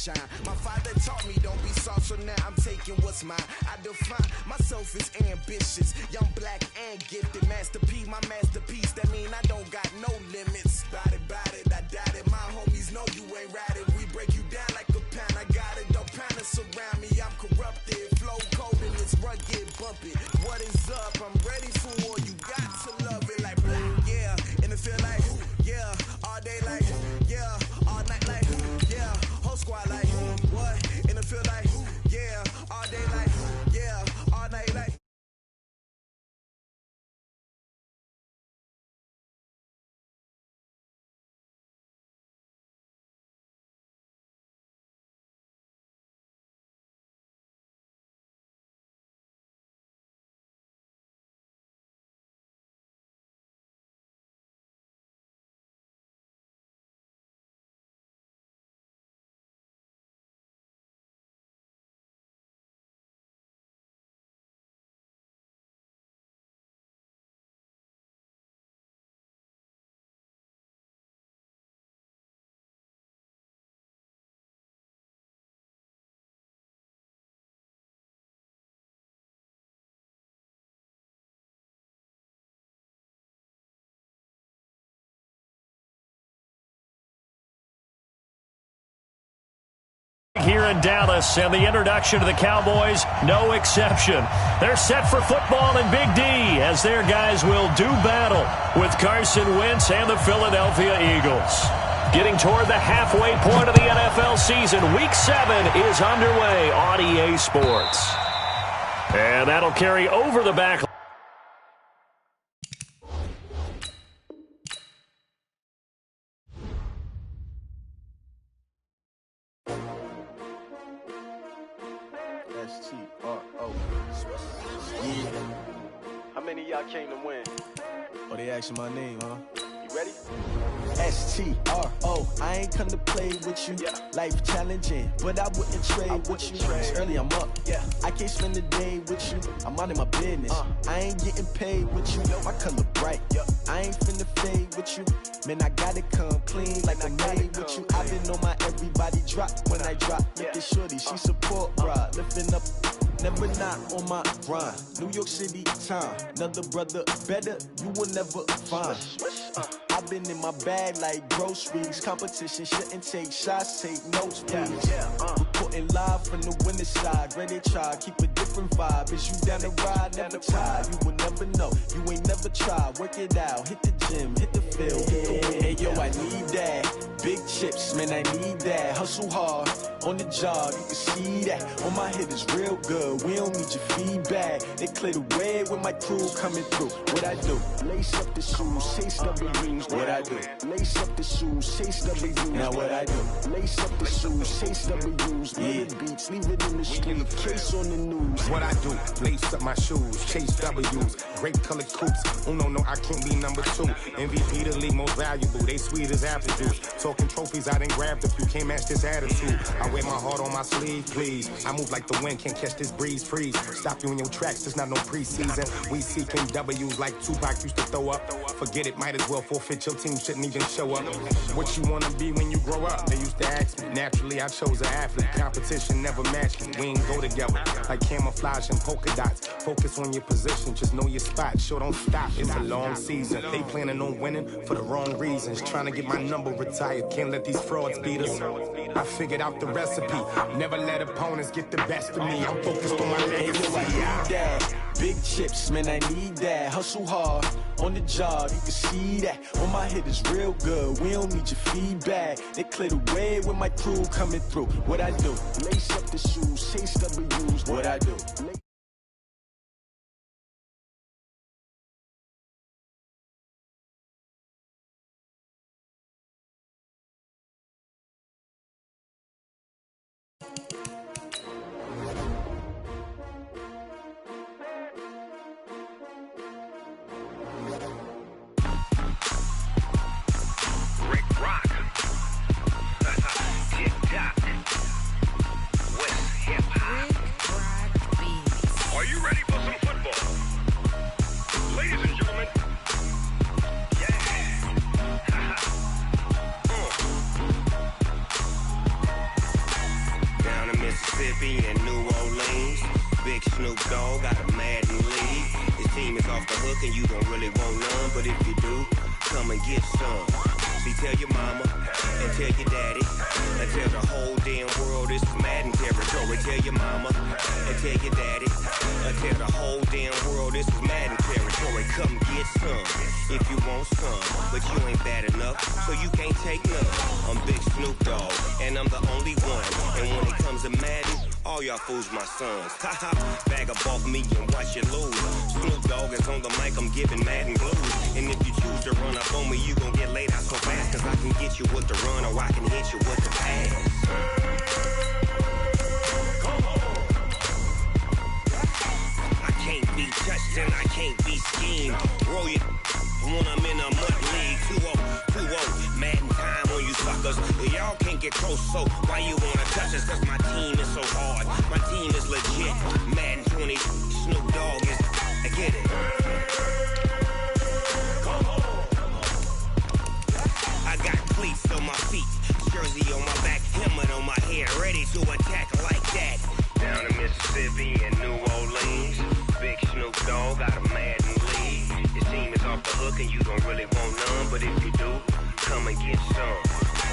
shine. My father taught me don't be soft, so now I'm taking what's mine. I define myself as ambitious, young, black, and gifted. Master P, my masterpiece, that mean I don't got no limits. Bout it, I doubt it. My homies know you ain't ratted. We break you down like a pound. I got it, don't pound us around me. I'm corrupted, flow cold and it's rugged, bumpy. What is up? I'm ready for war. You got to love it like black, yeah. And it feel like, yeah, all day like, yeah, all night like, yeah, whole squad like, what? And it feel like, yeah, all day like, yeah, all night like. Here in Dallas, and the introduction to the Cowboys, no exception. They're set for football in Big D as their guys will do battle with Carson Wentz and the Philadelphia Eagles. Getting toward the halfway point of the NFL season, Week 7 is underway on EA Sports. And that'll carry over the back. S-T-R-O. Yeah. How many of y'all came to win? Oh, they asking my name, huh? You ready? S-T-R-O. I ain't come to play with you. Yeah. Life challenging, but I wouldn't trade with you. It's early, I'm up. Yeah. I can't spend the day with you. I'm out of my business. I ain't getting paid with you. My color bright. I ain't finna fade with you. Man, I gotta come clean like I'm made with you. I've been on my everybody drop when I drop. Look at shorty, she support, bruh. Lifting up, never not on my grind. New York City time, another brother better, you will never find. I've been in my bag like groceries. Competition shouldn't take shots, take notes, please. Reporting live from the winning side. Ready to try, keep a different vibe. Is you down the ride, never tired. You will never know, you ain't never tried. Work it out, hit the gym, hit the field, hit the win. Hey yo, I need that. Big chips, man, I need that. Hustle hard, on the job, you can see that. On my hit is real good, we don't need your feedback. They clear the way with my crew coming through. What I do? Lace up the shoes, chase double rings. What I do? Lace up the shoes, chase double U's. Now what I do? Lace up the shoes, chase double U's. Yeah. Beats, leave it in the street, case on the news. What I do? Lace up my shoes, chase W's. Great colored coops. Oh no, I can't be number 2. MVP the league most valuable. They sweet as apple juice. Talking trophies, I done grabbed a few. Can't match this attitude. I wear my heart on my sleeve, please. I move like the wind, can't catch this breeze, freeze. Stop you in your tracks, there's not no preseason. We seeking W's like Tupac used to throw up. Forget it, might as well forfeit. Your team shouldn't even show up. What you wanna be when you grow up? They used to ask me. Naturally, I chose an athlete. Competition never matched me. We ain't go together like camouflage and polka dots. Focus on your position, just know your spot. Sure, don't stop. It's a long season. They planning on winning for the wrong reasons. Trying to get my number retired. Can't let these frauds beat us. I figured out the recipe. Never let opponents get the best of me. I'm focused on my legacy. Big chips, man, I need that. Hustle hard, on the job, you can see that. On my hit is real good, we don't need your feedback. They clear the way with my crew coming through. What I do? Lace up the shoes, chase W's. What I do? hook and you don't really want none, but if you do, come and get some. See, tell your mama and tell your daddy and tell the whole damn world this is Madden territory. Tell your mama and tell your daddy and tell the whole damn world this is Madden territory. Come get some if you want some, but you ain't bad enough, so you can't take none. I'm Big Snoop Dogg, and I'm the only one. And when it comes to Madden, all y'all fools my sons. Haha, bag up off me and watch you lose. Snoop Dogg is on the mic, I'm giving Madden blues. And if you choose to run up on me, you gon' get laid out so fast, cause I can get you with the run or I can hit you with the pass. I can't be touched and I can't be schemed. Roll you when I'm in a mud league. 2-0, Madden time on you suckers. Y'all can't get close, so why you wanna touch us? Cause my team is so hard. My team is legit. Madden 20, Snoop Dogg is, I get it. I got cleats on my feet, jersey on my back, helmet on my head, ready to attack like that. Down in Mississippi and New Orleans, Big Snoop Dogg got a Madden league. Your team is off the hook and you don't really want none, but if you do, come and get some.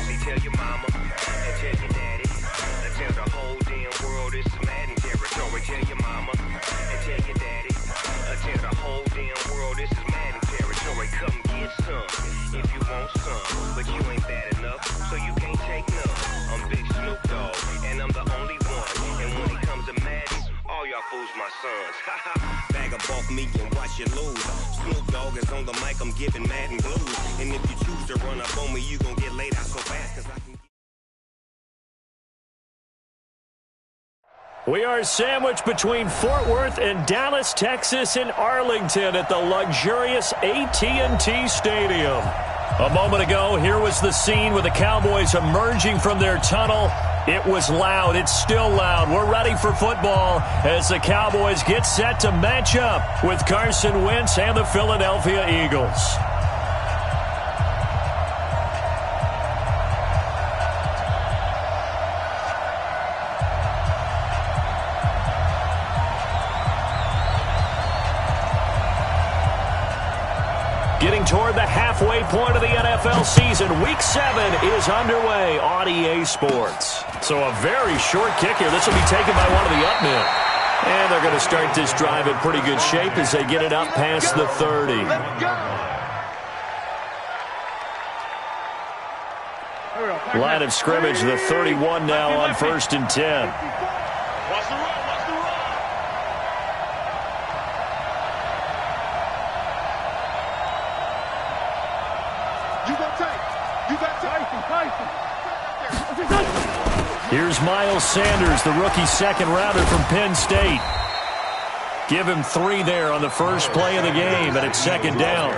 See, tell your mama and tell your daddy and tell the whole damn world this is Madden territory. Tell your mama and tell your daddy and tell the whole damn world this is Madden territory. Come get some if you want some, but you ain't bad enough, so you can't take none. I'm Big Snoop Dogg, and I'm the only one. And when it comes to Madden, all y'all fools my sons. Bag up off me and watch you lose. Snoop Dogg is on the mic, I'm giving Madden blues. And if you choose to run up on me, you gon' get laid out so fast, cause I can. We are sandwiched between Fort Worth and Dallas, Texas, and Arlington at the luxurious AT&T Stadium. A moment ago, here was the scene with the Cowboys emerging from their tunnel. It was loud. It's still loud. We're ready for football as the Cowboys get set to match up with Carson Wentz and the Philadelphia Eagles. Getting toward the halfway point of the NFL season, Week 7 is underway on EA Sports. So a very short kick here. This will be taken by one of the up men. And they're going to start this drive in pretty good shape as they get it up past the 30. Line of scrimmage, the 31 now on 1st and 10. Here's Miles Sanders, the rookie second-rounder from Penn State. Give him 3 there on the first play of the game, and it's second down.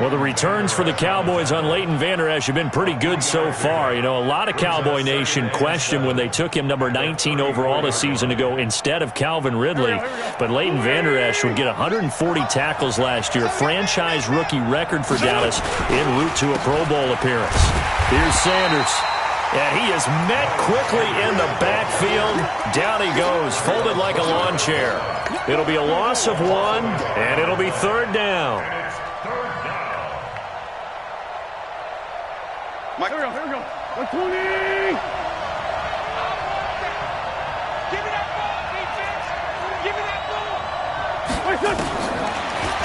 Well, the returns for the Cowboys on Leighton Vander Esch have been pretty good so far. You know, a lot of Cowboy Nation questioned when they took him number 19 overall a season ago instead of Calvin Ridley. But Leighton Vander Esch would get 140 tackles last year, franchise rookie record for Dallas en route to a Pro Bowl appearance. Here's Sanders. And he is met quickly in the backfield. Down he goes, folded like a lawn chair. It'll be a loss of 1, and it'll be third down. Mike. Here we go. 120. Give me that ball, defense. Give me that ball.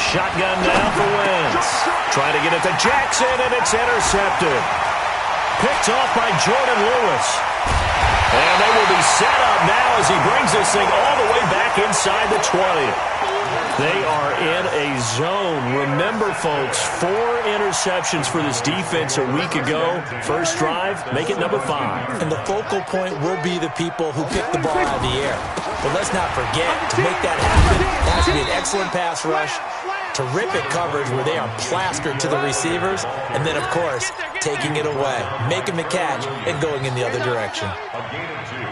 Shotgun now for Wentz. Trying to get it to Jackson, and it's intercepted. Picked off by Jordan Lewis. And they will be set up now as he brings this thing all the way back inside the 20. They are in a zone. Remember, folks, 4 interceptions for this defense a week ago. First drive, make it number 5. And the focal point will be the people who pick the ball out of the air. But let's not forget, to make that happen, it has to be an excellent pass rush, terrific coverage where they are plastered to the receivers, and then, of course, taking it away, making the catch, and going in the other direction. A gain of 2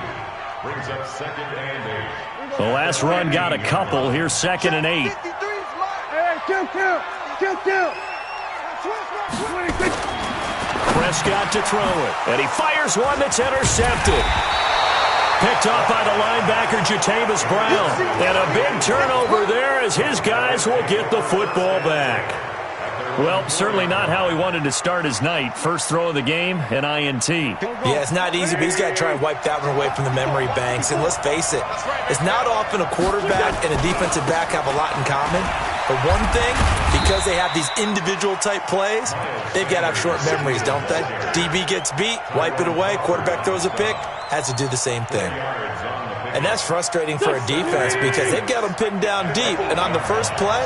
brings up 2nd and 8. The last run got a couple. Here's 2nd and 8. Prescott to throw it, and he fires one that's intercepted. picked off by the linebacker, Jatavis Brown. And a big turnover there as his guys will get the football back. Well, certainly not how he wanted to start his night. First throw of the game, an INT. Yeah, it's not easy, but he's got to try and wipe that one away from the memory banks. And let's face it, it's not often a quarterback and a defensive back have a lot in common. But one thing, because they have these individual type plays, they've got to have short memories, don't they? DB gets beat, wipe it away, quarterback throws a pick, has to do the same thing. And that's frustrating for a defense because they've got them pinned down deep. And on the first play,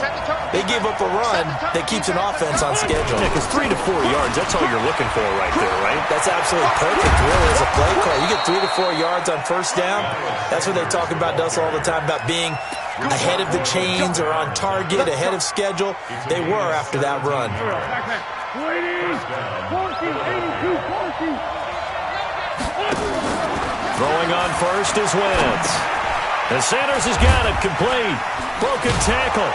they give up a run that keeps an offense on schedule. Yeah, because 3 to 4 yards, that's all you're looking for right there, right? That's absolutely perfect, really, as a play call. You get 3 to 4 yards on first down. That's what they talk about us all the time, about being ahead of the chains or on target, ahead of schedule. They were after that run. Throwing on first is Wentz. And Sanders has got it complete. Broken tackle.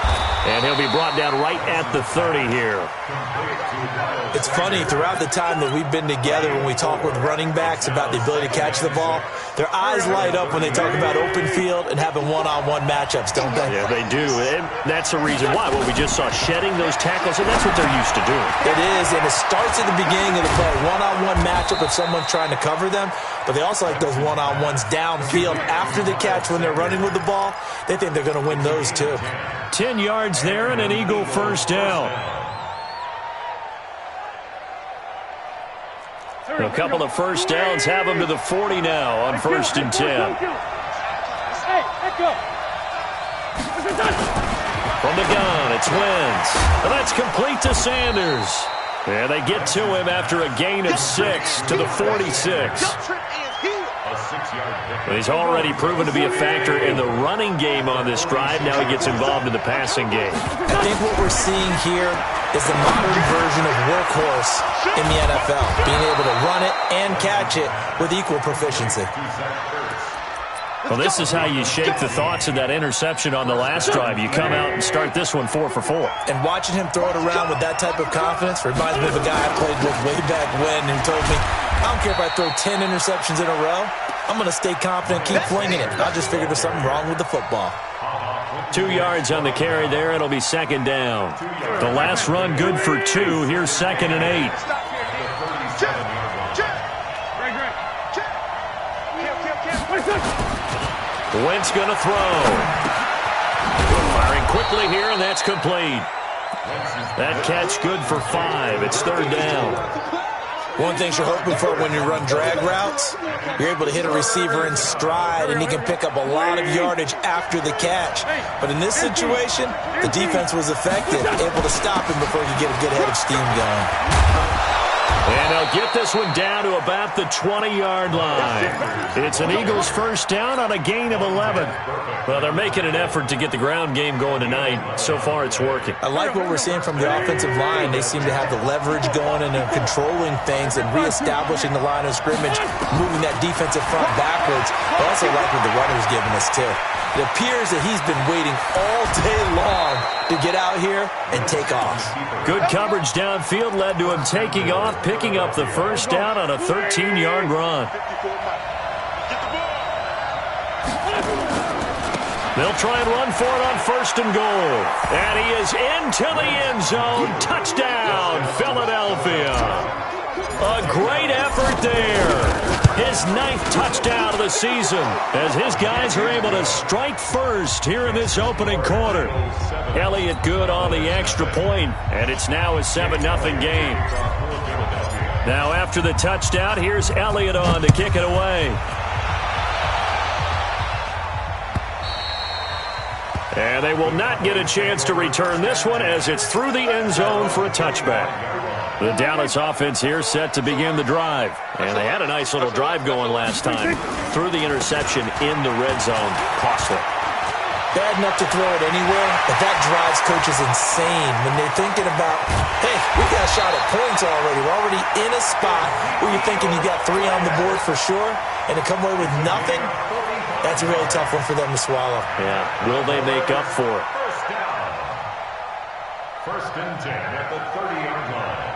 And he'll be brought down right at the 30 here. It's funny, throughout the time that we've been together, when we talk with running backs about the ability to catch the ball, their eyes light up when they talk about open field and having one-on-one matchups, don't they? Yeah, they do. And that's the reason why. Well, we just saw shedding those tackles, and that's what they're used to doing. It is, and it starts at the beginning of the play. One-on-one matchup if someone's trying to cover them, but they also like those one-on-ones downfield after the catch when they're running with the ball. They think they're going to win those too. 10 yards there and an Eagle first down. A couple of first downs have them to the 40 now on 1st and 10. From the gun, it's Wentz. And that's complete to Sanders. And they get to him after a gain of 6 to the 46. But he's already proven to be a factor in the running game on this drive. Now he gets involved in the passing game. I think what we're seeing here is the modern version of workhorse in the NFL, being able to run it and catch it with equal proficiency. Well, this is how you shake the thoughts of that interception on the last drive. You come out and start this one 4 for 4. And watching him throw it around with that type of confidence reminds me of a guy I played with way back when who told me, I don't care if I throw 10 interceptions in a row. I'm going to stay confident, keep flinging it. I just figured there's something wrong with the football. 2 yards on the carry there. It'll be second down. The last run good for 2. Here's 2nd and 8. Wentz going to throw. Firing quickly here, and that's complete. That catch good for 5. It's 3rd down. One thing you're hoping for when you run drag routes, you're able to hit a receiver in stride, and he can pick up a lot of yardage after the catch. But in this situation, the defense was effective, able to stop him before he could get a good head of steam going. And they'll get this one down to about the 20-yard line. It's an Eagles first down on a gain of 11. Well, they're making an effort to get the ground game going tonight. So far, it's working. I like what we're seeing from the offensive line. They seem to have the leverage going and they're controlling things and reestablishing the line of scrimmage, moving that defensive front backwards. I also like what the runner's giving us, too. It appears that he's been waiting all day long to get out here and take off. Good coverage downfield led to him taking off, picking up the first down on a 13-yard run. They'll try and run for it on 1st and goal. And he is into the end zone. Touchdown, Philadelphia. A great effort there. His 9th touchdown of the season as his guys are able to strike first here in this opening quarter. Elliott good on the extra point, and it's now a 7-0 game. Now after the touchdown, here's Elliott on to kick it away. And they will not get a chance to return this one as it's through the end zone for a touchback. The Dallas offense here set to begin the drive. And they had a nice little drive going last time. Threw the interception in the red zone. Costly. Bad enough to throw it anywhere, but that drives coaches insane when they're thinking about, hey, we got a shot at points already. We're already in a spot where you're thinking you got 3 on the board for sure, and to come away with nothing, that's a really tough one for them to swallow. Yeah, will they make up for it? 1st and 10 at the 30-yard line.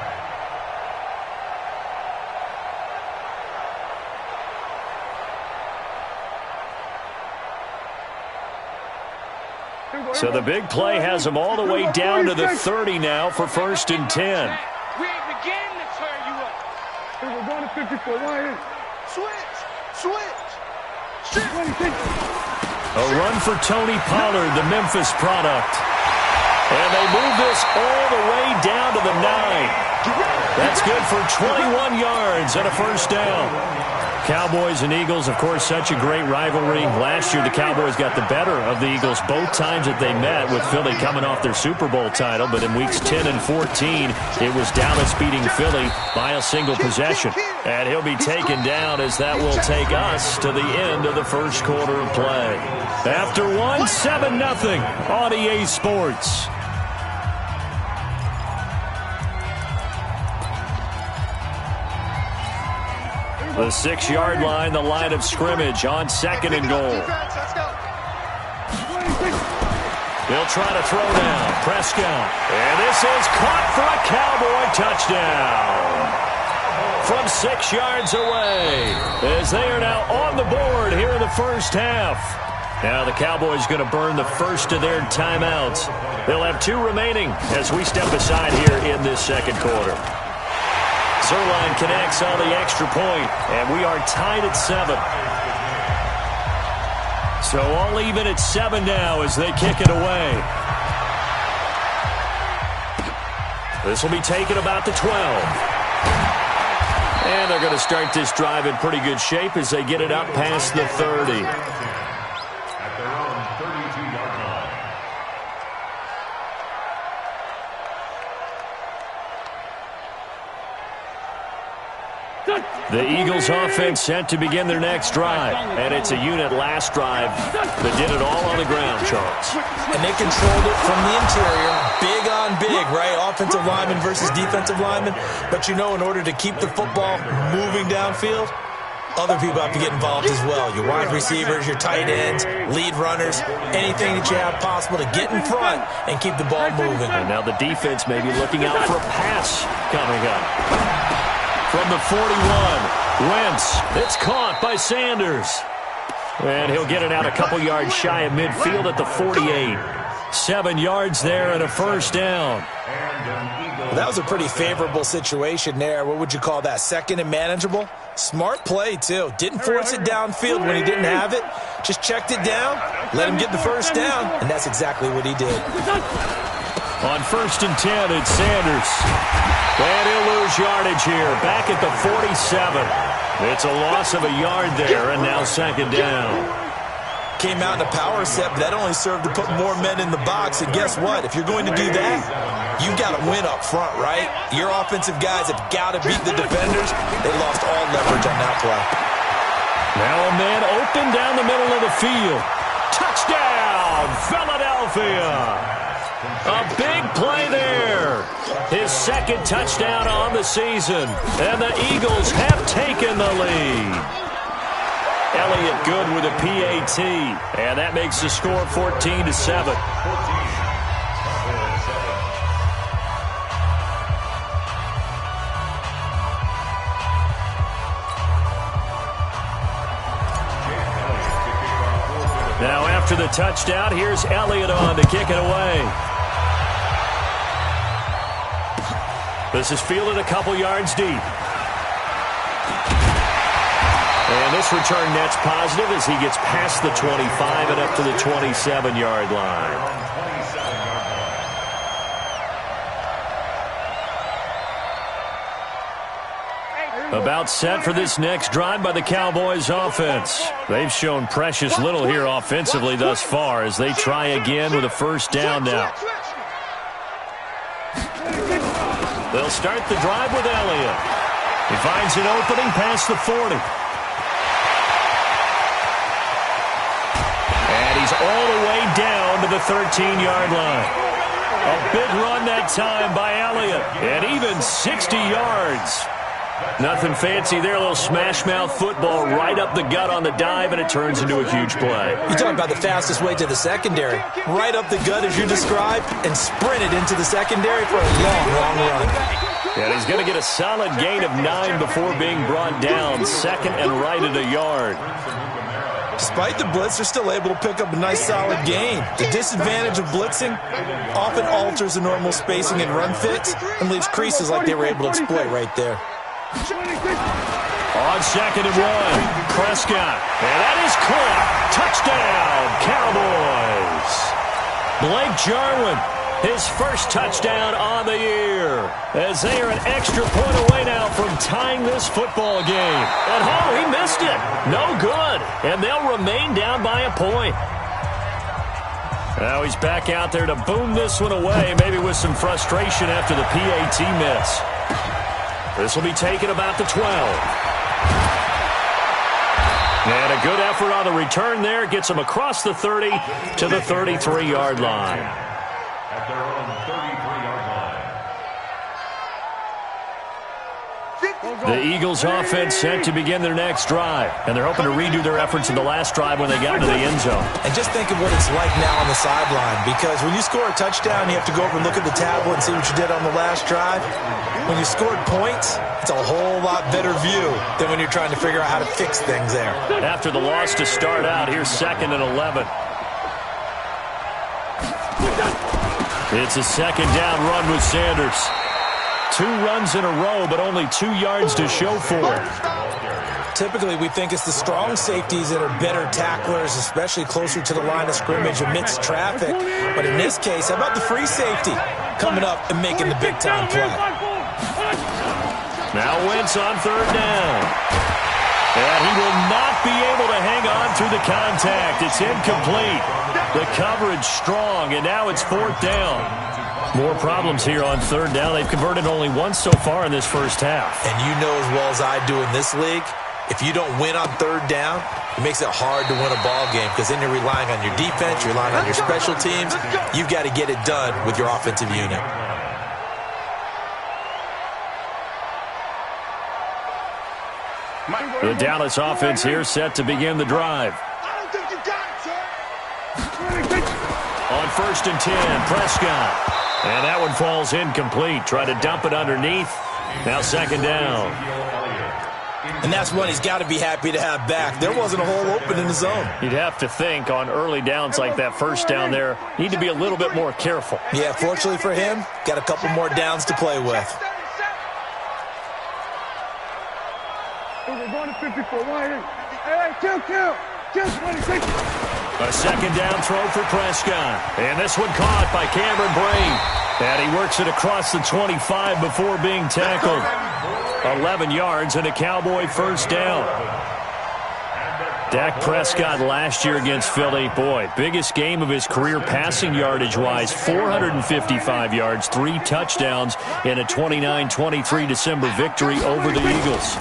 So the big play has them all the way down to the 30 now for 1st and 10. We ain't beginning to turn you up. We're going to 54. Right. Switch. A run for Tony Pollard, the Memphis product. And they move this all the way down to the 9. That's good for 21 yards and a 1st down. Cowboys and Eagles, of course, such a great rivalry. Last year, the Cowboys got the better of the Eagles both times that they met, with Philly coming off their Super Bowl title. But in weeks 10 and 14, it was Dallas beating Philly by a single possession. And he'll be taken down, as that will take us to the end of the first quarter of play. After 7-0 on EA Sports. The 6-yard line, the line of scrimmage on 2nd and goal. They'll try to throw down. Prescott. And this is caught for a Cowboy touchdown. From 6 yards away, as they are now on the board here in the first half. Now the Cowboys going to burn the first of their timeouts. They'll have 2 remaining as we step aside here in this second quarter. Zuerlein connects on the extra point, and we are tied at 7. So all even at 7 now as they kick it away. This will be taken about the 12. And they're going to start this drive in pretty good shape as they get it up past the 30. At their own 32-yard line. The Eagles offense set to begin their next drive. And it's a unit last drive that did it all on the ground, Charles. And they controlled it from the interior. Big on big, right? Offensive lineman versus defensive lineman. But, in order to keep the football moving downfield, other people have to get involved as well. Your wide receivers, your tight ends, lead runners, anything that you have possible to get in front and keep the ball moving. And now the defense may be looking out for a pass coming up. From the 41, Wentz. It's caught by Sanders. And he'll get it out a couple yards shy of midfield at the 48. 7 yards there and a first down. Well, that was a pretty favorable situation there. What would you call that? Second and manageable? Smart play, too. Didn't force it downfield when he didn't have it. Just checked it down, let him get the first down, and that's exactly what he did. On 1st and 10, it's Sanders. And he'll lose yardage here, back at the 47. It's a loss of a yard there, and now 2nd down. Came out in a power set, but that only served to put more men in the box. And guess what? If you're going to do that, you've got to win up front, right? Your offensive guys have got to beat the defenders. They lost all leverage on that play. Now a man open down the middle of the field. Touchdown, Philadelphia! A big play there. His 2nd touchdown on the season. And the Eagles have taken the lead. Elliott good with a PAT. And that makes the score 14-7. Now after the touchdown, here's Elliott on to kick it away. This is fielded a couple yards deep. And this return net's positive as he gets past the 25 and up to the 27-yard line. About set for this next drive by the Cowboys offense. They've shown precious little here offensively thus far as they try again with a first down now. They'll start the drive with Elliott. He finds an opening past the 40. And he's all the way down to the 13-yard line. A big run that time by Elliott. And even 60 yards. Nothing fancy there, a little smash-mouth football right up the gut on the dive, and it turns into a huge play. You're talking about the fastest way to the secondary. Right up the gut as you described, and sprinted into the secondary for a long, long run. And he's going to get a solid gain of 9 before being brought down. 2nd and right at a yard. Despite the blitz, they're still able to pick up a nice solid gain. The disadvantage of blitzing often alters the normal spacing and run fits and leaves creases like they were able to exploit right there. On 2nd and 1, Prescott. And that is caught. Touchdown, Cowboys. Blake Jarwin, his first touchdown on the year, as they are an extra point away now from tying this football game. And he missed it. No good. And they'll remain down by a point. Now he's back out there to boom this one away, maybe with some frustration after the PAT miss. This will be taken about the 12. And a good effort on the return there. Gets him across the 30 to the 33-yard line. At their own 33-yard line. The Eagles offense set to begin their next drive. And they're hoping to redo their efforts in the last drive when they got into the end zone. And just think of what it's like now on the sideline. Because when you score a touchdown, you have to go over and look at the tablet and see what you did on the last drive. When you scored points, it's a whole lot better view than when you're trying to figure out how to fix things there. After the loss to start out, here's 2nd and 11. It's a 2nd down run with Sanders. 2 runs in a row, but only 2 yards to show for it. Typically, we think it's the strong safeties that are better tacklers, especially closer to the line of scrimmage amidst traffic. But in this case, how about the free safety coming up and making the big-time play? Now Wentz on 3rd down. And he will not be able to hang on through the contact. It's incomplete. The coverage strong, and now it's 4th down. More problems here on 3rd down. They've converted only once so far in this first half. And you know as well as I do in this league, if you don't win on 3rd down, it makes it hard to win a ball game because then you're relying on your defense, you're relying on your special teams. You've got to get it done with your offensive unit. The Dallas offense here set to begin the drive. On 1st and 10, Prescott. And that one falls incomplete. Try to dump it underneath. Now 2nd down. And that's one he's got to be happy to have back. There wasn't a hole open in the zone. You'd have to think on early downs like that 1st down there, need to be a little bit more careful. Yeah, fortunately for him, got a couple more downs to play with. We're going to 54. Hey, kill. Kill 26. A 2nd down throw for Prescott. And this one caught by Cameron Brate. And he works it across the 25 before being tackled. 11 yards and a Cowboy 1st down. Dak Prescott last year against Philly, boy, biggest game of his career passing yardage-wise, 455 yards, 3 touchdowns in a 29-23 December victory over the Eagles.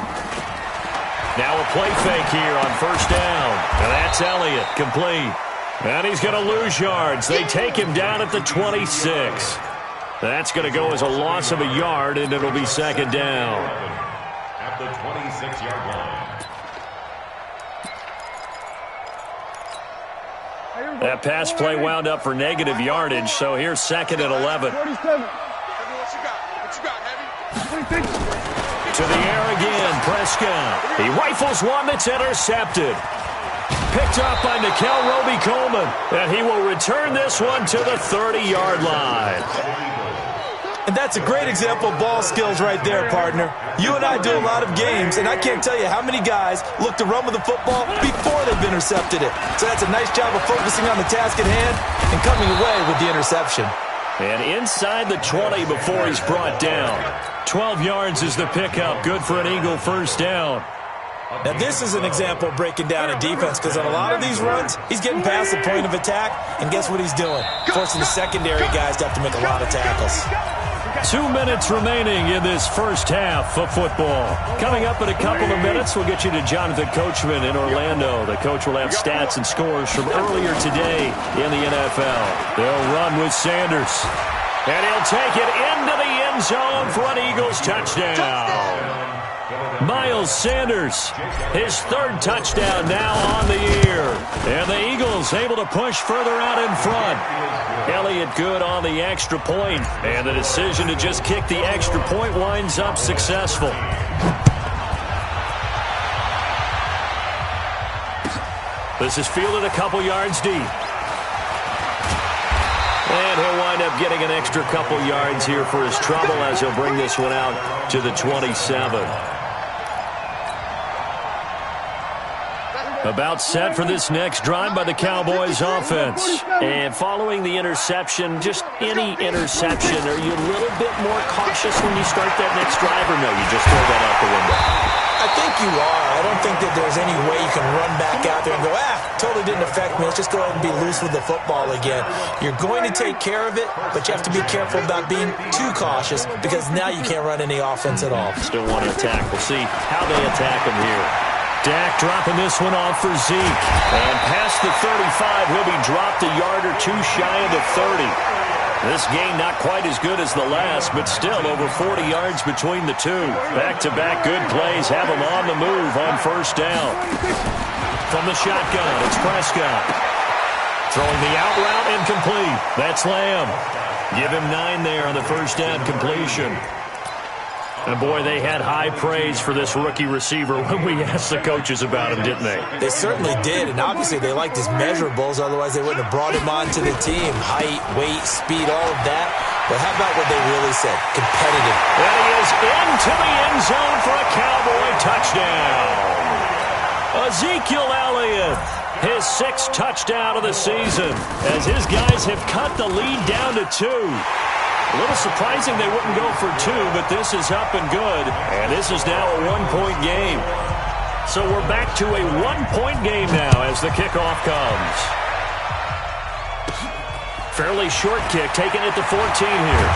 Now a play fake here on 1st down, and that's Elliott, complete. And he's going to lose yards. They take him down at the 26. That's going to go as a loss of a yard, and it'll be 2nd down. At the 26-yard line. That pass play wound up for negative yardage, so here's 2nd and 11. 47. What you got, Heavy? 26. To the air again, Prescott. He rifles one that's intercepted. Picked up by Nickel Roby-Coleman, and he will return this one to the 30-yard line. And that's a great example of ball skills right there, partner. You and I do a lot of games, and I can't tell you how many guys look to run with the football before they've intercepted it. So that's a nice job of focusing on the task at hand and coming away with the interception. And inside the 20 before he's brought down. 12 yards is the pickup. Good for an Eagle 1st down. Now, this is an example of breaking down a defense because on a lot of these runs, he's getting past the point of attack, and guess what he's doing? Forcing the secondary guys to have to make a lot of tackles. 2 minutes remaining in this first half of football. Coming up in a couple of minutes, we'll get you to Jonathan Coachman in Orlando. The coach will have stats and scores from earlier today in the NFL. They'll run with Sanders. And he'll take it into the end zone for an Eagles touchdown. Miles Sanders, his 3rd touchdown now on the year. And the Eagles able to push further out in front. Elliott good on the extra point, and the decision to just kick the extra point winds up successful. This is fielded a couple yards deep. And he'll wind up getting an extra couple yards here for his trouble as he'll bring this one out to the 27. About set for this next drive by the Cowboys offense. And following the interception, just any interception, are you a little bit more cautious when you start that next drive, or no, you just throw that out the window? I think you are. I don't think that there's any way you can run back out there and go, totally didn't affect me. Let's just go ahead and be loose with the football again. You're going to take care of it, but you have to be careful about being too cautious because now you can't run any offense at all. Still want to attack. We'll see how they attack him here. Dak dropping this one off for Zeke. And past the 35, he'll be dropped a yard or two shy of the 30. This game not quite as good as the last, but still over 40 yards between the two. Back-to-back good plays have him on the move on first down. From the shotgun, it's Prescott. Throwing the out route incomplete. That's Lamb. Give him 9 there on the first down completion. And, boy, they had high praise for this rookie receiver when we asked the coaches about him, didn't they? They certainly did, and obviously they liked his measurables. Otherwise, they wouldn't have brought him onto the team. Height, weight, speed, all of that. But how about what they really said? Competitive. And he is into the end zone for a Cowboy touchdown. Ezekiel Elliott, his 6th touchdown of the season, as his guys have cut the lead down to 2. A little surprising they wouldn't go for 2, but this is up and good. And this is now a 1-point game. So we're back to a 1-point game now as the kickoff comes. Fairly short kick, taking it to 14 here.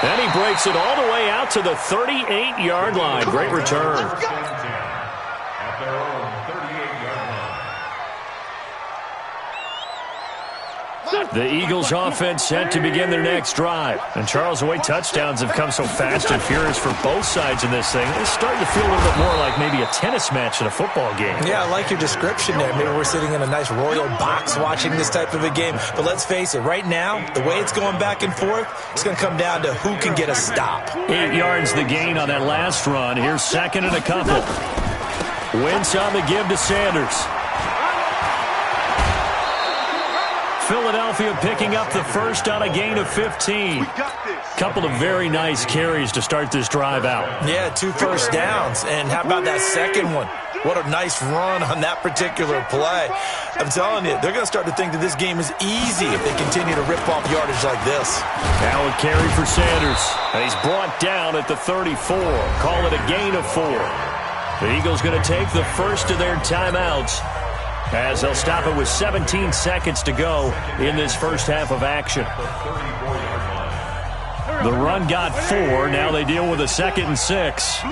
And he breaks it all the way out to the 38-yard line. Great return. The Eagles offense set to begin their next drive. And Charles, the way touchdowns have come so fast and furious for both sides in this thing, it's starting to feel a little bit more like maybe a tennis match in a football game. Yeah, I like your description there. Maybe we're sitting in a nice royal box watching this type of a game. But let's face it, right now, the way it's going back and forth, it's going to come down to who can get a stop. 8 yards the gain on that last run. Here's second and a couple. Wentz on the give to Sanders. Philadelphia picking up the first on a gain of 15. Couple of very nice carries to start this drive out. Yeah, 2 first downs. And how about that second one? What a nice run on that particular play. I'm telling you, they're going to start to think that this game is easy if they continue to rip off yardage like this. Now a carry for Sanders. And he's brought down at the 34. Call it a gain of 4. The Eagles going to take the first of their timeouts, as they'll stop it with 17 seconds to go in this first half of action. The run got 4. Now they deal with a 2nd and 6.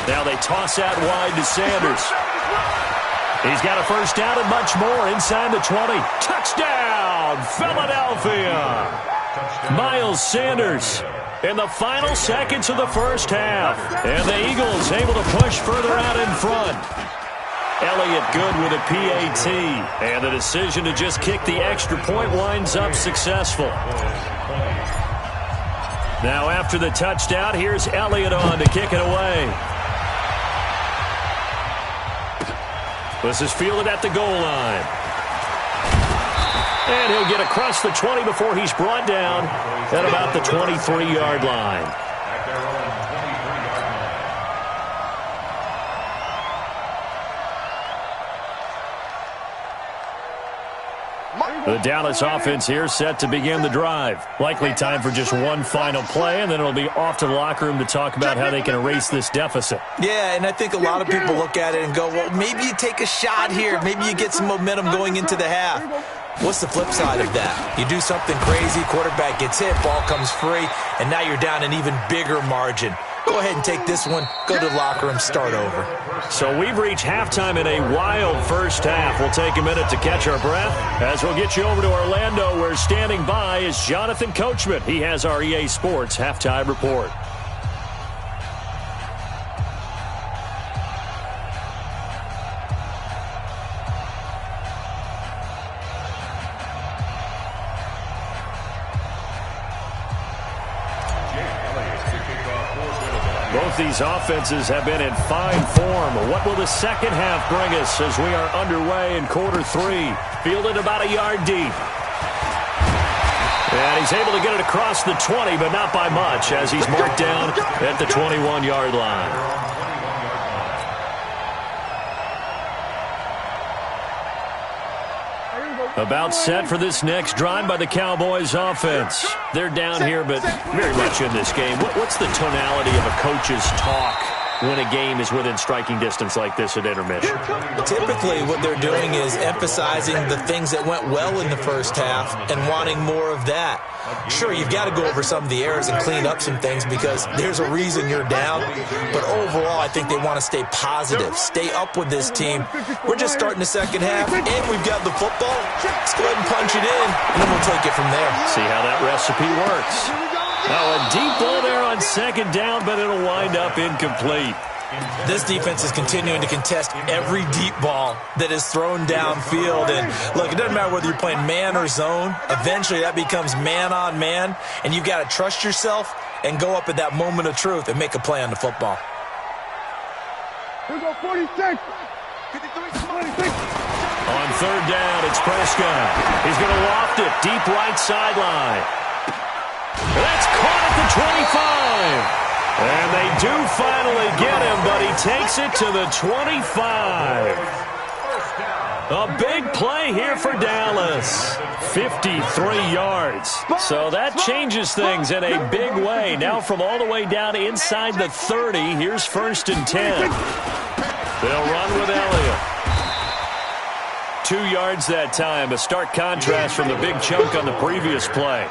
Now they toss out wide to Sanders. He's got a first down and much more inside the 20. Touchdown, Philadelphia! Miles Sanders in the final seconds of the first half. And the Eagles able to push further out in front. Elliott good with a PAT. And the decision to just kick the extra point winds up successful. Now after the touchdown, here's Elliott on to kick it away. This is fielded at the goal line. And he'll get across the 20 before he's brought down at about the 23-yard line. The Dallas offense here set to begin the drive. Likely time for just one final play, and then it'll be off to the locker room to talk about how they can erase this deficit. Yeah, and I think a lot of people look at it and go, well, maybe you take a shot here. Maybe you get some momentum going into the half. What's the flip side of that? You do something crazy, quarterback gets hit, ball comes free, and now you're down an even bigger margin. Go ahead and take this one, go to the locker room, start over. So we've reached halftime in a wild first half. We'll take a minute to catch our breath as we'll get you over to Orlando, where standing by is Jonathan Coachman. He has our EA Sports Halftime Report. Both these offenses have been in fine form. What will the second half bring us as we are underway in quarter 3? Fielded about a yard deep. And he's able to get it across the 20, but not by much, as he's marked down at the 21-yard line. About set for this next drive by the Cowboys offense. They're down here, but very much in this game. What's the tonality of a coach's talk when a game is within striking distance like this at intermission? Typically, what they're doing is emphasizing the things that went well in the first half and wanting more of that. Sure, you've got to go over some of the errors and clean up some things because there's a reason you're down. But overall, I think they want to stay positive, stay up with this team. We're just starting the second half, and we've got the football. Let's go ahead and punch it in, and then we'll take it from there. See how that recipe works. Now, a deep ball there on second down, but it'll wind up incomplete. This defense is continuing to contest every deep ball that is thrown downfield. And, look, it doesn't matter whether you're playing man or zone. Eventually, that becomes man-on-man, and you've got to trust yourself and go up at that moment of truth and make a play on the football. Here we go, 46. 26. On third down, it's Prescott. He's going to loft it deep right sideline. That's caught at the 25. And they do finally get him, but he takes it to the 25. A big play here for Dallas. 53 yards. So that changes things in a big way. Now from all the way down inside the 30, here's 1st and 10. They'll run with Elliott. 2 yards that time. A stark contrast from the big chunk on the previous play.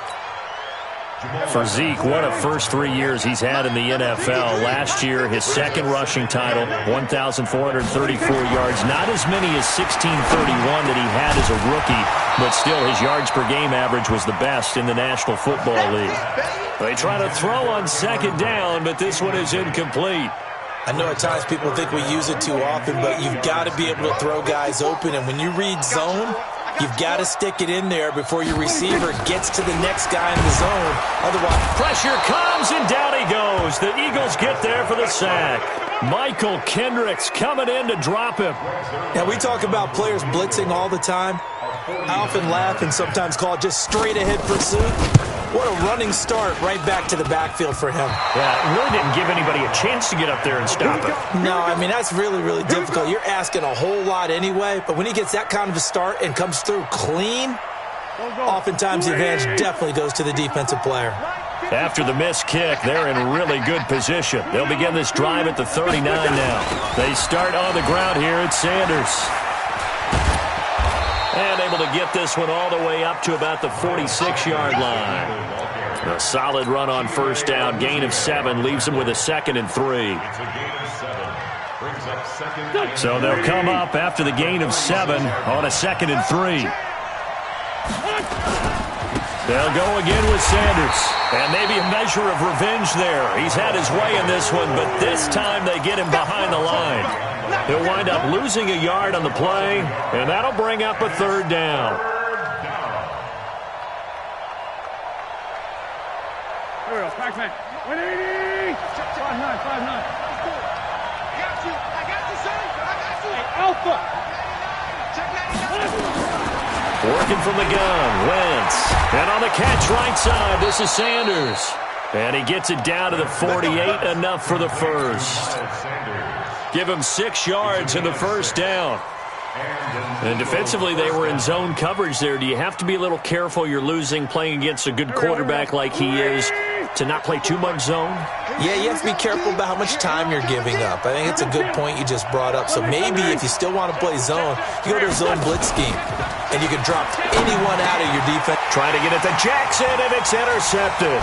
For Zeke, what a first 3 years he's had in the NFL. Last year, his second rushing title, 1,434 yards. Not as many as 1,631 that he had as a rookie, but still his yards per game average was the best in the National Football League. They try to throw on second down, but this one is incomplete. I know at times people think we use it too often, but you've got to be able to throw guys open. And when you read zone, you've got to stick it in there before your receiver gets to the next guy in the zone. Otherwise, pressure comes, and down he goes. The Eagles get there for the sack. Michael Kendricks coming in to drop him. Now, we talk about players blitzing all the time. I often laugh and sometimes call it just straight-ahead pursuit. What a running start right back to the backfield for him. Yeah, it really didn't give anybody a chance to get up there and stop him. No, I mean, that's really, really difficult. You're asking a whole lot anyway, but when he gets that kind of a start and comes through clean, oftentimes the advantage definitely goes to the defensive player. After the missed kick, they're in really good position. They'll begin this drive at the 39 now. They start on the ground here at Sanders. And able to get this one all the way up to about the 46-yard line. A solid run on first down. Gain of 7 leaves them with a 2nd and 3. So they'll come up after the gain of 7 on a 2nd and 3. They'll go again with Sanders. And maybe a measure of revenge there. He's had his way in this one, but this time they get him behind the line. He'll wind up losing a yard on the play, and that'll bring up a 3rd down. Here we go, Pac-Man. 180. 5'9", 5'9". I got you, son. I got you. Hey, Alpha. Working from the gun, Wentz. And on the catch right side, this is Sanders. And he gets it down to the 48, enough for the first. Give him 6 yards in the first down. And defensively, they were in zone coverage there. Do you have to be a little careful? You're losing, playing against a good quarterback like he is, to not play too much zone? Yeah, you have to be careful about how much time you're giving up. I think it's a good point you just brought up. So maybe if you still want to play zone, you go to a zone blitz scheme, and you can drop anyone out of your defense. Trying to get it to Jackson, and it's intercepted.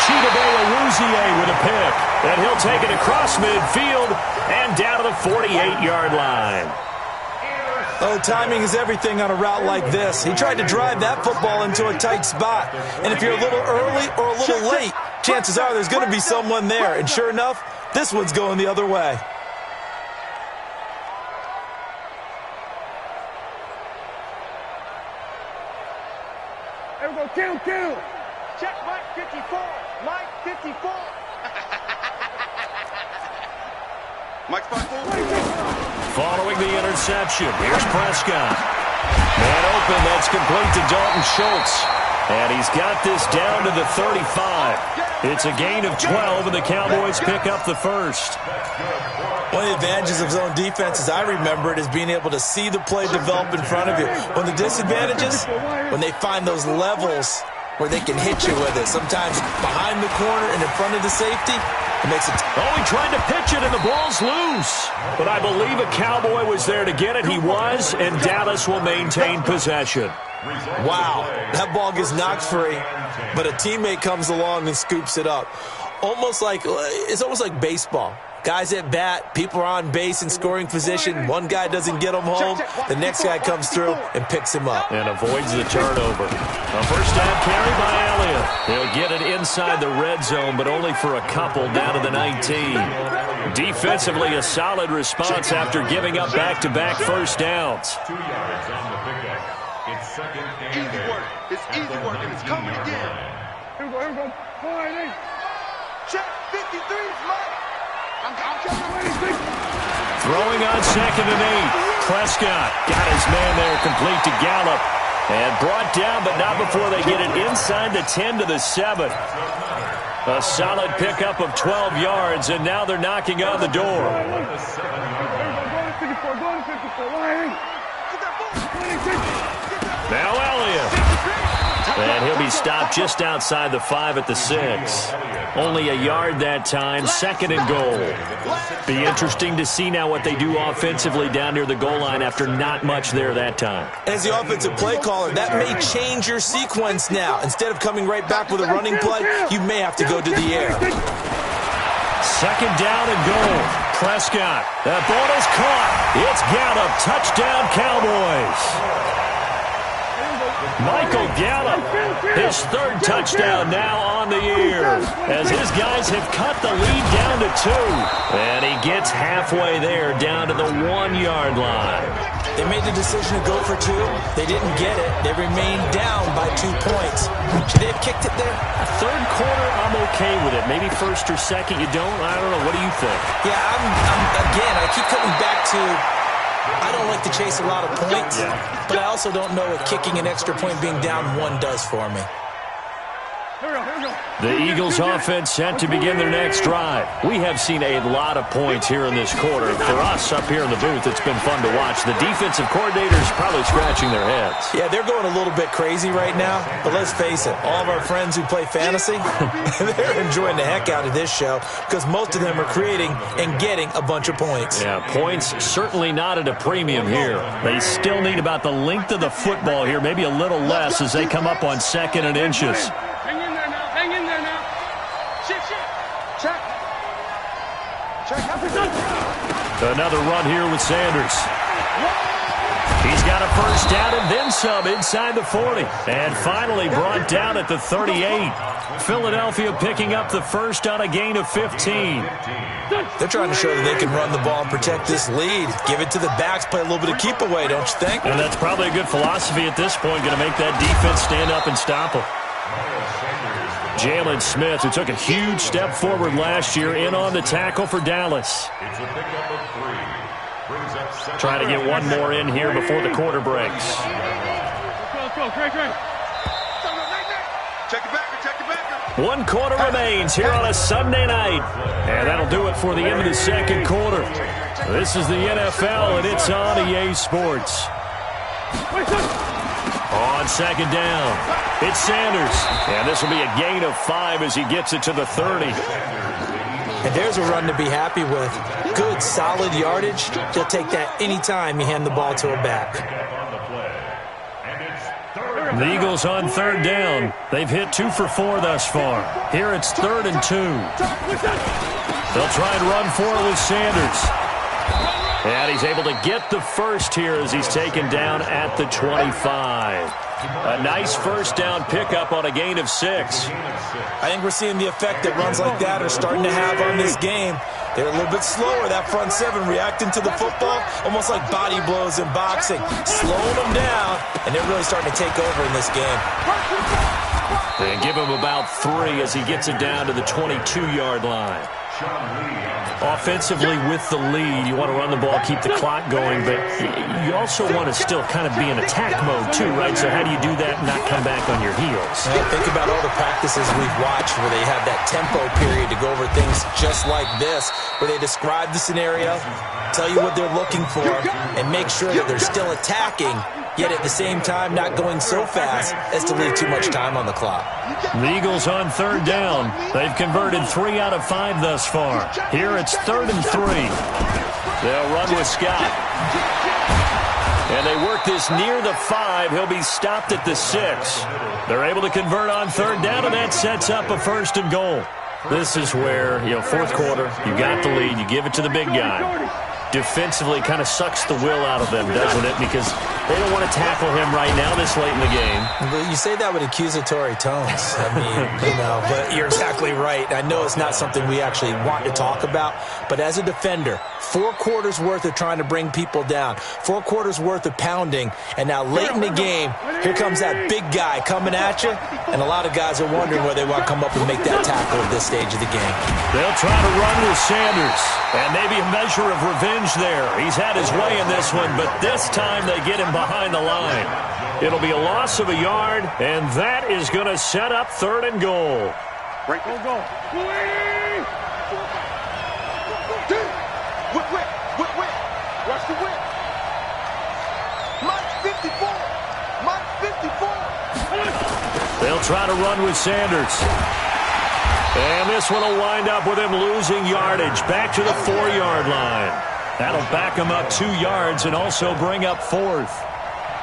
Chidobe Awuzie with a pick, and he'll take it across midfield and down to the 48-yard line. Oh, timing is everything on a route like this. He tried to drive that football into a tight spot. And if you're a little early or a little late, chances are there's going to be someone there. And sure enough, this one's going the other way. There we go, kill. Check Mike 54. Mike 54. Following the interception, here's Prescott. Man open, that's complete to Dalton Schultz. And he's got this down to the 35. It's a gain of 12, and the Cowboys pick up the first. One of the advantages of zone defense, as I remember it, is being able to see the play develop in front of you. One of the disadvantages, when they find those levels where they can hit you with it. Sometimes behind the corner and in front of the safety, it makes it. Oh, he tried to pitch it, and the ball's loose. But I believe a Cowboy was there to get it. He was, and Dallas will maintain possession. Wow, that ball gets knocked free, but a teammate comes along and scoops it up. It's almost like baseball. Guys at bat, people are on base in scoring position. One guy doesn't get him home. The next guy comes through and picks him up. And avoids the turnover. A first down carry by Elliott. He'll get it inside the red zone, but only for a couple down to the 19. Defensively, a solid response after giving up back-to-back first downs. 2 yards on the pickup. It's second and easy work. It's easy work, and it's coming again. Here we go. Fine. Check 53's Mike. Throwing on 2nd and 8. Prescott got his man there, complete to Gallup. And brought down, but not before they get it inside the 10 to the 7. A solid pickup of 12 yards, and now they're knocking on the door. Now Elliott. And he'll be stopped just outside the 5 at the 6. Only a yard that time, 2nd and goal. Be interesting to see now what they do offensively down near the goal line after not much there that time. As the offensive play caller, that may change your sequence now. Instead of coming right back with a running play, you may have to go to the air. 2nd down and goal. Prescott. That ball is caught. It's Gallup. Touchdown, Cowboys. Michael Gallup, his 3rd touchdown now on the year, as his guys have cut the lead down to 2. And he gets halfway there, down to the 1-yard line. They made the decision to go for 2. They didn't get it. They remained down by 2 points. Should they have kicked it there? 3rd quarter, I'm okay with it. Maybe 1st or 2nd, you don't? I don't know. What do you think? Yeah, again, I keep coming back to I don't like to chase a lot of points, but I also don't know what kicking an extra point being down 1 does for me. The Eagles offense set to begin their next drive. We have seen a lot of points here in this quarter. For us up here in the booth, it's been fun to watch. The defensive coordinators probably scratching their heads. Yeah, they're going a little bit crazy right now, but let's face it, all of our friends who play fantasy, they're enjoying the heck out of this show because most of them are creating and getting a bunch of points. Yeah, points certainly not at a premium here. They still need about the length of the football here, maybe a little less as they come up on 2nd and inches. Another run here with Sanders. He's got a first down and then some inside the 40. And finally brought down at the 38. Philadelphia picking up the first on a gain of 15. They're trying to show that they can run the ball and protect this lead. Give it to the backs, play a little bit of keep away, don't you think? And that's probably a good philosophy at this point, going to make that defense stand up and stop them. Jalen Smith, who took a huge step forward last year, in on the tackle for Dallas. Trying to get one more in here before the quarter breaks. One quarter remains here on a Sunday night. And that'll do it for the end of the 2nd quarter. This is the NFL, and it's on EA Sports. On 2nd down, it's Sanders. And this will be a gain of 5 as he gets it to the 30. And there's a run to be happy with. Good, solid yardage. He'll take that anytime you hand the ball to a back. The Eagles on 3rd down. They've hit 2 for 4 thus far. Here it's 3rd and 2. They'll try and run for it with Sanders. And he's able to get the first here as he's taken down at the 25. A nice first down pickup on a gain of 6. I think we're seeing the effect that runs like that are starting to have on this game. They're a little bit slower, that front 7, reacting to the football, almost like body blows in boxing, slowing them down, and they're really starting to take over in this game. And give him about 3 as he gets it down to the 22-yard line. Offensively with the lead, you want to run the ball, keep the clock going, but you also want to still kind of be in attack mode too, right? So how do you do that and not come back on your heels? Well, think about all the practices we've watched where they have that tempo period to go over things just like this, where they describe the scenario, tell you what they're looking for, and make sure that they're still attacking, yet at the same time not going so fast as to leave too much time on the clock. The Eagles on third down. They've converted 3 out of 5 thus far. Here it's 3rd and 3. They'll run with Scott. And they work this near the 5. He'll be stopped at the 6. They're able to convert on third down, and that sets up a 1st and goal. This is where, fourth quarter, you got the lead, you give it to the big guy. Defensively kind of sucks the will out of them, doesn't it? Because they don't want to tackle him right now this late in the game. But you say that with accusatory tones. I mean, but you're exactly right. I know it's not something we actually want to talk about, but as a defender, 4 quarters worth of trying to bring people down, 4 quarters worth of pounding, and now late in the game, here comes that big guy coming at you, and a lot of guys are wondering whether they want to come up and make that tackle at this stage of the game. They'll try to run with Sanders, and maybe a measure of revenge there. He's had his way in this one, but this time they get him behind the line. It'll be a loss of a yard, and that is going to set up 3rd and goal. Break. Go. Whip. Rush the whip. Mike 54. They'll try to run with Sanders. And this one will wind up with him losing yardage back to the 4-yard line. That'll back him up 2 yards and also bring up 4th.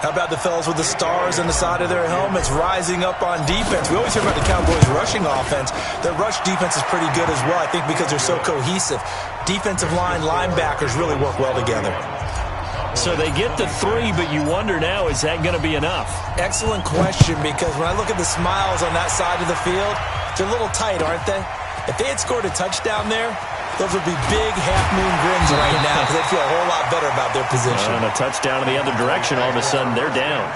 How about the fellas with the stars on the side of their helmets rising up on defense? We always hear about the Cowboys' rushing offense. Their rush defense is pretty good as well, I think, because they're so cohesive. Defensive line, linebackers really work well together. So they get the 3, but you wonder now, is that going to be enough? Excellent question, because when I look at the smiles on that side of the field, they're a little tight, aren't they? If they had scored a touchdown there, those would be big half-moon grins right now because they feel a whole lot better about their position. And a touchdown in the other direction, all of a sudden they're down.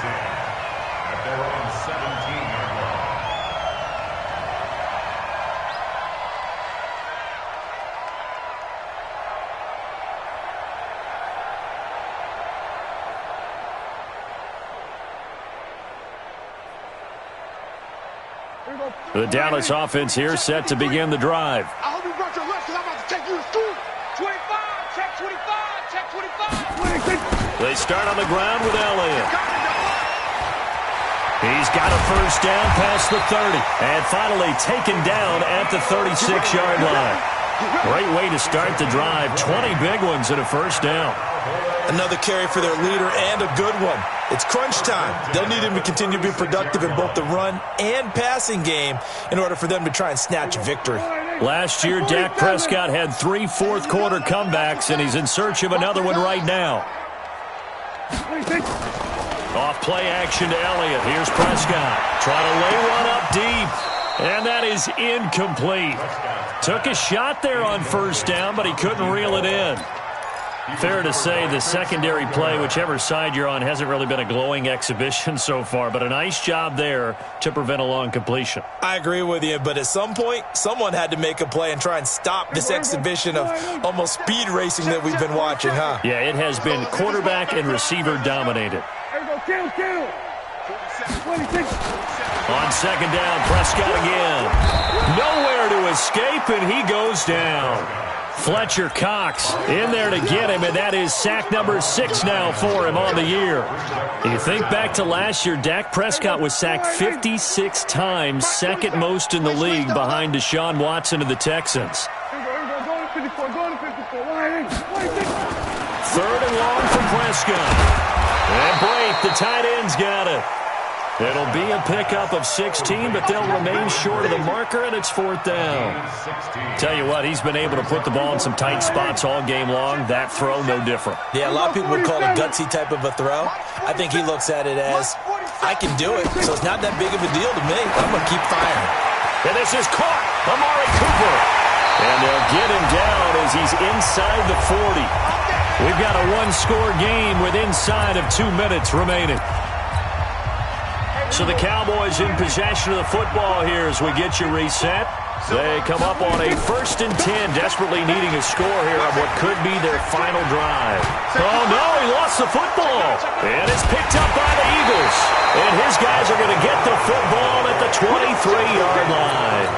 The Dallas offense here set to begin the drive. I hope you brought your lunch because I'm about to take you to school. 25, check 25, check 25. They start on the ground with Elliott. He's got a first down past the 30. And finally taken down at the 36-yard line. Great way to start the drive. 20 big ones and a first down. Another carry for their leader and a good one. It's crunch time. They'll need him to continue to be productive in both the run and passing game in order for them to try and snatch a victory. Last year, Dak Prescott had 3 fourth-quarter comebacks, and he's in search of another one right now. Off play action to Elliott. Here's Prescott. Trying to lay one up deep, and that is incomplete. Took a shot there on first down, but he couldn't reel it in. Fair to say the secondary play, whichever side you're on, hasn't really been a glowing exhibition so far, but a nice job there to prevent a long completion. I agree with you, but at some point, someone had to make a play and try and stop this exhibition of almost speed racing that we've been watching, huh? Yeah, it has been quarterback and receiver dominated. Kill. On second down, Prescott again. Nowhere to escape, and he goes down. Fletcher Cox in there to get him, and that is sack number 6 now for him on the year. You think back to last year, Dak Prescott was sacked 56 times, second most in the league behind Deshaun Watson of the Texans. 3rd and long for Prescott. And Blake, the tight end's got it. It'll be a pickup of 16, but they'll remain short of the marker, and it's 4th down. Tell you what, he's been able to put the ball in some tight spots all game long. That throw, no different. Yeah, a lot of people would call it a gutsy type of a throw. I think he looks at it as, I can do it, so it's not that big of a deal to me. I'm going to keep firing. And this is caught. Amari Cooper. And they'll get him down as he's inside the 40. We've got a one-score game with inside of 2 minutes remaining. So the Cowboys in possession of the football here as we get you reset. They come up on a 1st and 10, desperately needing a score here on what could be their final drive. Oh, no, he lost the football. And it's picked up by the Eagles. And his guys are going to get the football at the 23-yard line.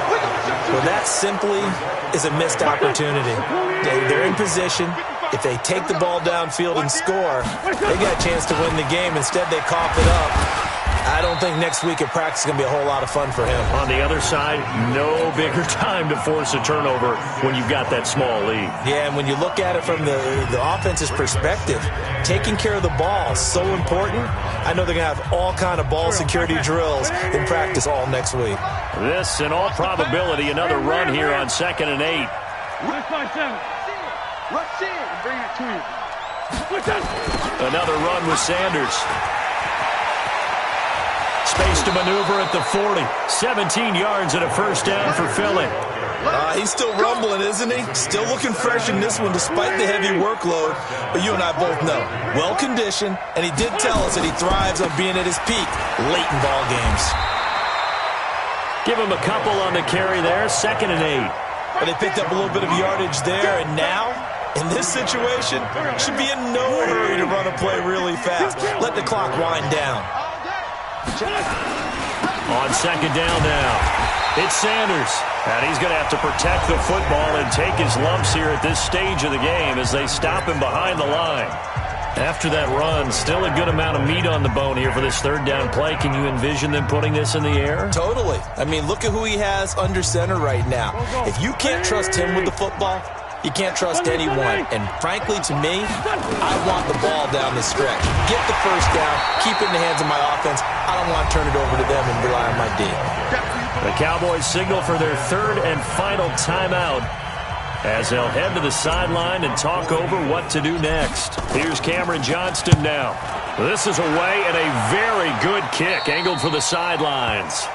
Well, that simply is a missed opportunity. They're in position. If they take the ball downfield and score, they got a chance to win the game. Instead, they cough it up. I don't think next week at practice is going to be a whole lot of fun for him. On the other side, no bigger time to force a turnover when you've got that small lead. Yeah, and when you look at it from the offense's perspective, taking care of the ball is so important. I know they're going to have all kind of ball security drills in practice all next week. This, in all probability, another run here on 2nd and 8. Another run with Sanders. Space to maneuver at the 40. 17 yards and a 1st down for Philly. He's still rumbling, isn't he? Still looking fresh in this one despite the heavy workload. But you and I both know, well-conditioned, and he did tell us that he thrives on being at his peak late in ball games. Give him a couple on the carry there. 2nd and 8. But they picked up a little bit of yardage there, and now, in this situation, should be in no hurry to run a play really fast. Let the clock wind down. On 2nd down now, it's Sanders. And he's going to have to protect the football and take his lumps here at this stage of the game as they stop him behind the line. After that run, still a good amount of meat on the bone here for this 3rd down play. Can you envision them putting this in the air? Totally. I mean, look at who he has under center right now. If you can't trust him with the football, you can't trust anyone. And frankly, to me, I want the ball down the stretch. Get the 1st down, keep it in the hands of my offense. I don't want to turn it over to them and rely on my D. The Cowboys signal for their 3rd and final timeout as they'll head to the sideline and talk over what to do next. Here's Cameron Johnston now. This is away and a very good kick angled for the sidelines.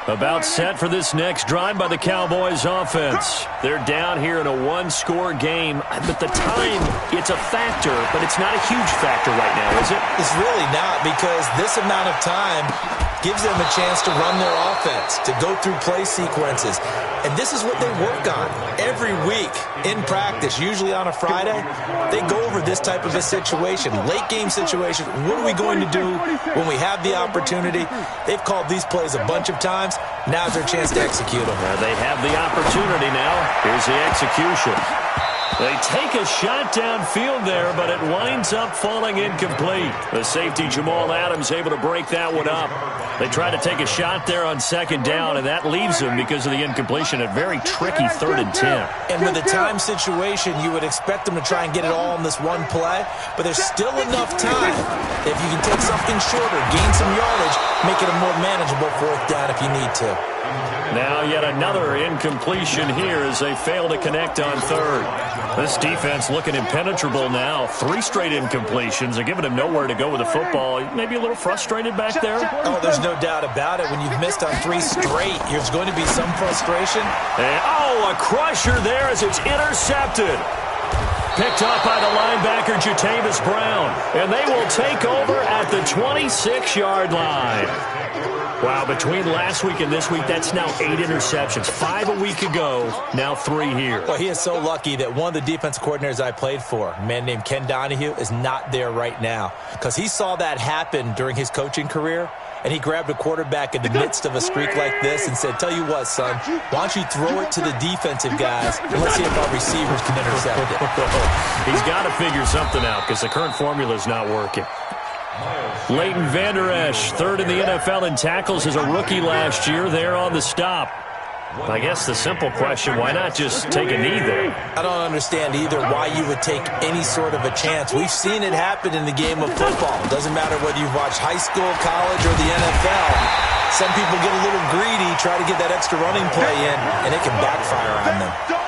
About set for this next drive by the Cowboys offense. They're down here in a 1-score game. But the time, it's a factor, but it's not a huge factor right now, is it? It's really not, because this amount of time gives them a chance to run their offense, to go through play sequences. And this is what they work on every week in practice, usually on a Friday. They go over this type of a situation, late game situation. What are we going to do when we have the opportunity? They've called these plays a bunch of times. Now's their chance to execute them. They have the opportunity now. Here's the execution. They take a shot downfield there, but it winds up falling incomplete. The safety, Jamal Adams, able to break that one up. They try to take a shot there on 2nd down, and that leaves them, because of the incompletion, a very tricky 3rd and 10. And with a time situation, you would expect them to try and get it all in this one play, but there's still enough time. If you can take something shorter, gain some yardage, make it a more manageable 4th down if you need to. Now yet another incompletion here as they fail to connect on 3rd. This defense looking impenetrable now. 3 straight incompletions. They're giving him nowhere to go with the football. Maybe a little frustrated back there? Oh, there's no doubt about it. When you've missed on 3 straight, there's going to be some frustration. And, a crusher there as it's intercepted. Picked up by the linebacker, Jatavis Brown. And they will take over at the 26-yard line. Wow, between last week and this week, that's now 8 interceptions. 5 a week ago, now 3 here. Well, he is so lucky that one of the defense coordinators I played for, a man named Ken Donahue, is not there right now. Because he saw that happen during his coaching career, and he grabbed a quarterback in the midst of a streak like this and said, tell you what, son, why don't you throw it to the defensive guys, and let's see if our receivers can intercept it. He's got to figure something out because the current formula is not working. Leighton Vander Esch, 3rd in the NFL in tackles as a rookie last year, there on the stop. I guess the simple question, why not just take a knee there? I don't understand either why you would take any sort of a chance. We've seen it happen in the game of football. It doesn't matter whether you've watched high school, college, or the NFL. Some people get a little greedy, try to get that extra running play in, and it can backfire on them.